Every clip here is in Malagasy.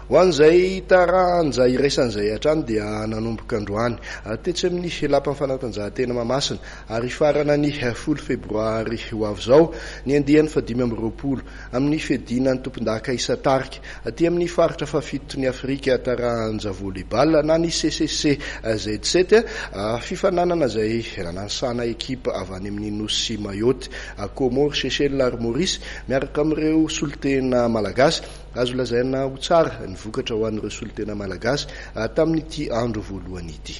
Ho an'izay taranja iraisan'izay hatrany dia nanomboka androany tetsy amin'ny lapan'ny fanatanjahantena Mahamasina ary farana ny 10 febroary ho avy izao ny andiany 2020 amin'ny fiadinan'ny tompon-daka Isatarika aty amin'ny faritra fafitotry ny Afrika taranja volleyball na ny CCC Z7 fifananana izay nansana ekipa avy any amin'ny Nosy Mayotte Comores Seychelles ary Maurice miaraka amin'ireo solitena malagasy azo lazaina ho tsara ny vokatra ho an'ireo solitena malagasy tamin'ity andro voalohany ity.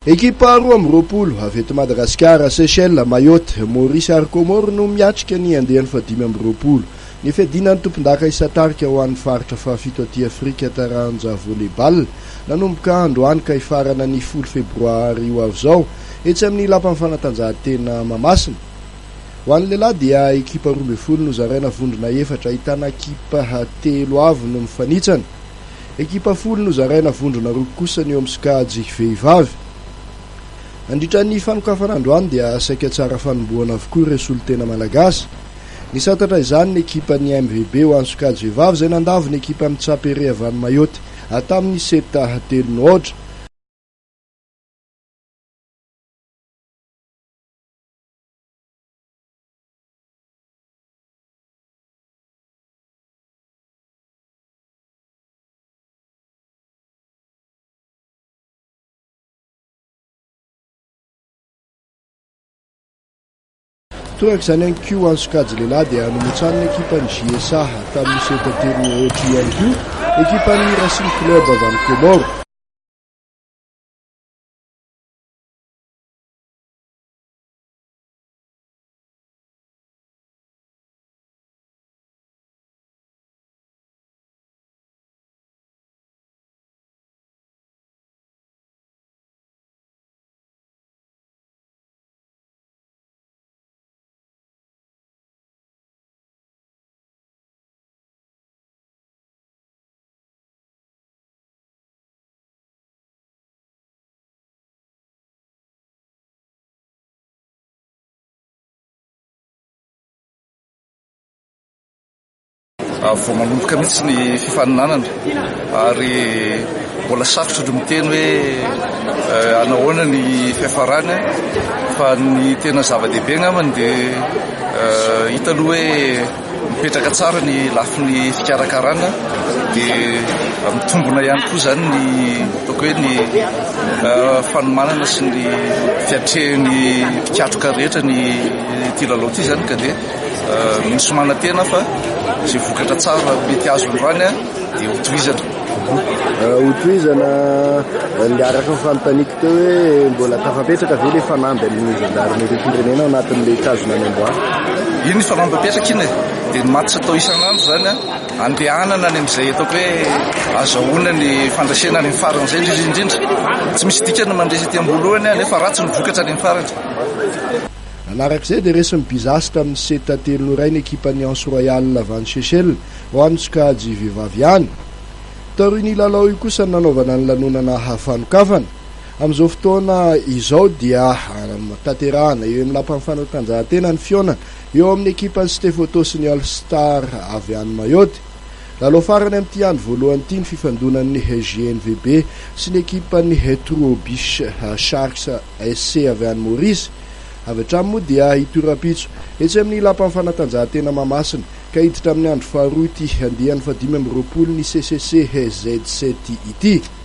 Ekipa 20 avy eto Madagasikara, Seychelles, Mayotte, Maurice ary Comores no miatrika ny andehan'ny 2020. Ny fiadinan'ny tompon-daka Isatarika ho an'ny faritra fafito aty Afrika taranja volleyball nanomboka androany ka ifarana ny 10 febroary ho avy izao etsy amin'ny lapan'ny fanatanjahantena Mahamasina. Ho an'ny lehilahy dia ekipa 12 no zaraina vondrona 4 ahitana ekipa 3 avy no mifanitsana. Ekipa 10 no zaraina vondrona 2 kosa ny eo amin'ny sikajy vehivavy. Andritra ny fanokafana androany dia saika tsara fanombohana avokoa ireo solitena malagasy. Nisatatra izany ny ekipa ny MVB ho an'ny sokajy vehivavy izay nandavy ny ekipa amin'ny Tsapere avy any Mayotte tamin'ny 7-3. Torak izany ihany koa an'ny sokajy lehilahy dia nomotsany ny ekipa ny JSA tamin'ny 7-3 ihany koa ekipa ny Racing Club avy any Comores. Vao manomboka mihitsy ny fifaninanana ary mbola sarotra ny miteny hoe anahoana ny fiafarany fa ny tena zava-dehibe ngamany dia hita aloha hoe mipetraka tsara ny lafin'ny fikarakarana dia mitombona ihany koa izany ny ataoko hoe ny fanomanana sy ny fiatrehan'ny mpikatroka rehetra ny ity lalao ity izany ka dia misomana tena fa izay vokatra tsara mety azo androany dia hotohizana. Hotohizana niaraka ny fanontaniako teo hoe mbola tafapetraka ve ilay fanamby amin'ny gendarmerie firenena ao anatin'ilay tazona any amboa. Iny ny fanambapetraka iny dia matsa atao isan'andro zany andehanana any amin'izay ataoko hoe azahoana ny fandraisana any amin'ny farany izay indrindra tsy misy dikany mandresy aty ambolohany nefa ratsy ny vokatra any amin'ny farany. Anarak'izay dia resin'ny bizasitra amin'ny 7-3 ny ekipa ny Anse Royale avy any Seychelles ho an'ny sokajy vehivavy ihany. Tao ny lalao io kosa nanaovana ny lanonana hafanokafana. Amin'izao fotoana izao dia tanterahana eo amin'ny lapan'ny fanatanjahantena ny fiona eo amin'ny ekipa ny Stefoto sy ny All Star avy any Mayotte. Lalao farany amin'ity andro voalohany ity ny fifandonan'ny GNVB sy ny ekipa ny Retrobus Sharks SC avy any Maurice. Avy hatrany moa dia hitorapitso etsy amin'ny lapan'ny fanatanjahantena Mahamasina ka hiditra amin'ny andro faharoa ity andehan'ny 2020 ny CCC Z7 ity.